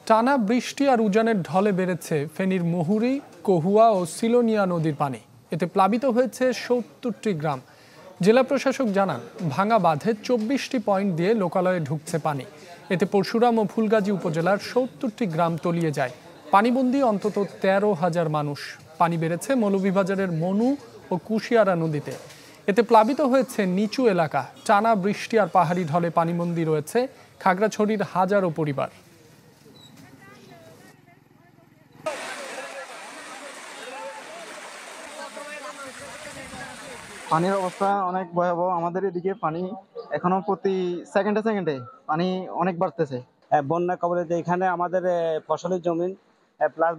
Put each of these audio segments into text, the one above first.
টানা বৃষ্টি আর উজানের ঢলে বেড়েছে ফেনীর মহুরী, কহুয়া ও সিলোনিয়া নদীর পানি। এতে প্লাবিত হয়েছে ৭০টি গ্রাম। জেলা প্রশাসক জানান, ভাঙা বাঁধে ২৪টি পয়েন্ট দিয়ে লোকালয়ে ঢুকছে পানি। এতে পরশুরাম ও ফুলগাজী উপজেলার ৭০টি গ্রাম তলিয়ে যায়। পানিবন্দী অন্তত ১৩,০০০ মানুষ। পানি বেড়েছে মৌলভীবাজারের মনু ও কুশিয়ারা নদীতে। এতে প্লাবিত হয়েছে নিচু এলাকা। টানা বৃষ্টি আর পাহাড়ি ঢলে পানিবন্দী রয়েছে খাগড়াছড়ির হাজারো পরিবার। পানির অবস্থা অনেক ভয়াবহ। আমাদের এদিকে পানি এখনো প্রতি সেকেন্ডে পানি অনেক বাড়তেছে। বন্যা কবলিত এখানে আমাদের ফসলের জমি প্লাস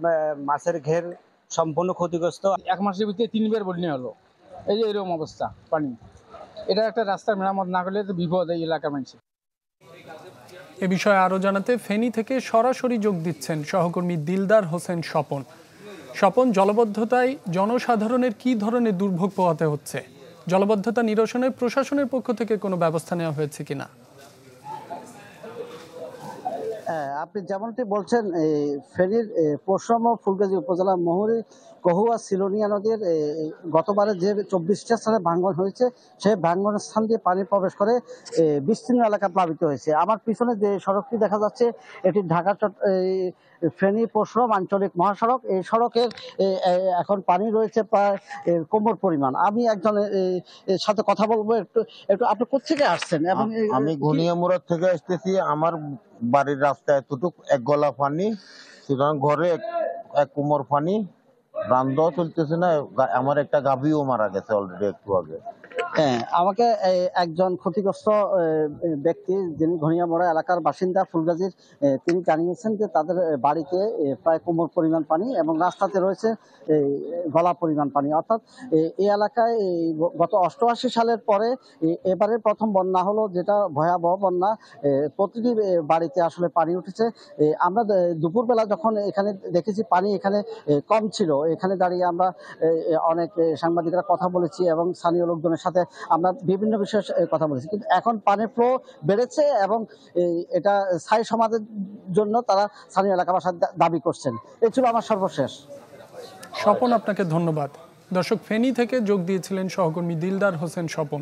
মাছের ঘের সম্পূর্ণ ক্ষতিগ্রস্ত। এক মাসের ভিতরে 3 বার বন্যা হলো। এই যে এরকম অবস্থা পানি। এটা একটা রাস্তার মেরামত না করলে তো বিপদ এই এলাকার মানুষের। এ বিষয়ে আরো জানাতে ফেনী থেকে সরাসরি যোগ দিচ্ছেন সহকর্মী দিলদার হোসেন স্বপন। স্বপন, জলবদ্ধতায় জনসাধারণের কি ধরনের দুর্ভোগ পোহাতে হচ্ছে? জলবদ্ধতা নিরসনে প্রশাসনের পক্ষ থেকে কোনো ব্যবস্থা নেওয়া হয়েছে কিনা? আপনি যেমনটি বলছেন, ফেনীর পরশুরাম ও ফুলগাজী উপজেলার মহুরী, কহুয়া, সিলোনিয়া নদীর গতবারে যে 24টা স্থানে ভাঙন হয়েছে, সেই ভাঙনের স্থান দিয়ে পানি প্রবেশ করে বিস্তীর্ণ এলাকা প্লাবিত হয়েছে। আমার পিছনে যে সড়কটি দেখা যাচ্ছে, এটি ঢাকা ফেনী পরশুরাম আঞ্চলিক মহাসড়ক। এই সড়কের এখন পানি রয়েছে প্রায় কোমর পরিমাণ। আমি একজনের সাথে কথা বলবো। একটু আপনি কোথেকে আসছেন? এবং আমি ঘনিয়ামুড়া থেকে আসতেছি। আমার বাড়ির রাস্তায় এতটুক এক গলা পানি, সুতরাং ঘরে এক কোমর পানি, রান্নাও চলতেছে না। আমার একটা গাভীও মারা গেছে অলরেডি একটু আগে। আমাকে একজন ক্ষতিগ্রস্ত ব্যক্তি, যিনি ঘনিয়ামুড়া এলাকার বাসিন্দা ফুলগাজীর, তিনি জানিয়েছেন যে তাদের বাড়িতে প্রায় কোমর পরিমাণ পানি এবং রাস্তাতে রয়েছে গলা পরিমাণ পানি। অর্থাৎ এই এলাকায় গত 88 সালের পরে এবারে প্রথম বন্যা হলো, যেটা ভয়াবহ বন্যা। প্রতিটি বাড়িতে আসলে পানি উঠেছে। আমরা দুপুরবেলা যখন এখানে দেখেছি পানি এখানে কম ছিল, এখানে দাঁড়িয়ে আমরা অনেক সাংবাদিকরা কথা বলেছি এবং স্থানীয় লোকজনের সাথে আমরা বিভিন্ন বিষয়ে কথা বলেছি। কিন্তু এখন পানির ফ্লো বেড়েছে এবং এটা স্থায়ী সমাধানের জন্য তারা স্থানীয় এলাকাবাসীর দাবি করছেন। এই ছিল আমার সর্বশেষ। স্বপন, আপনাকে ধন্যবাদ। দর্শক, ফেনী থেকে যোগ দিয়েছিলেন সহকর্মী দিলদার হোসেন স্বপন।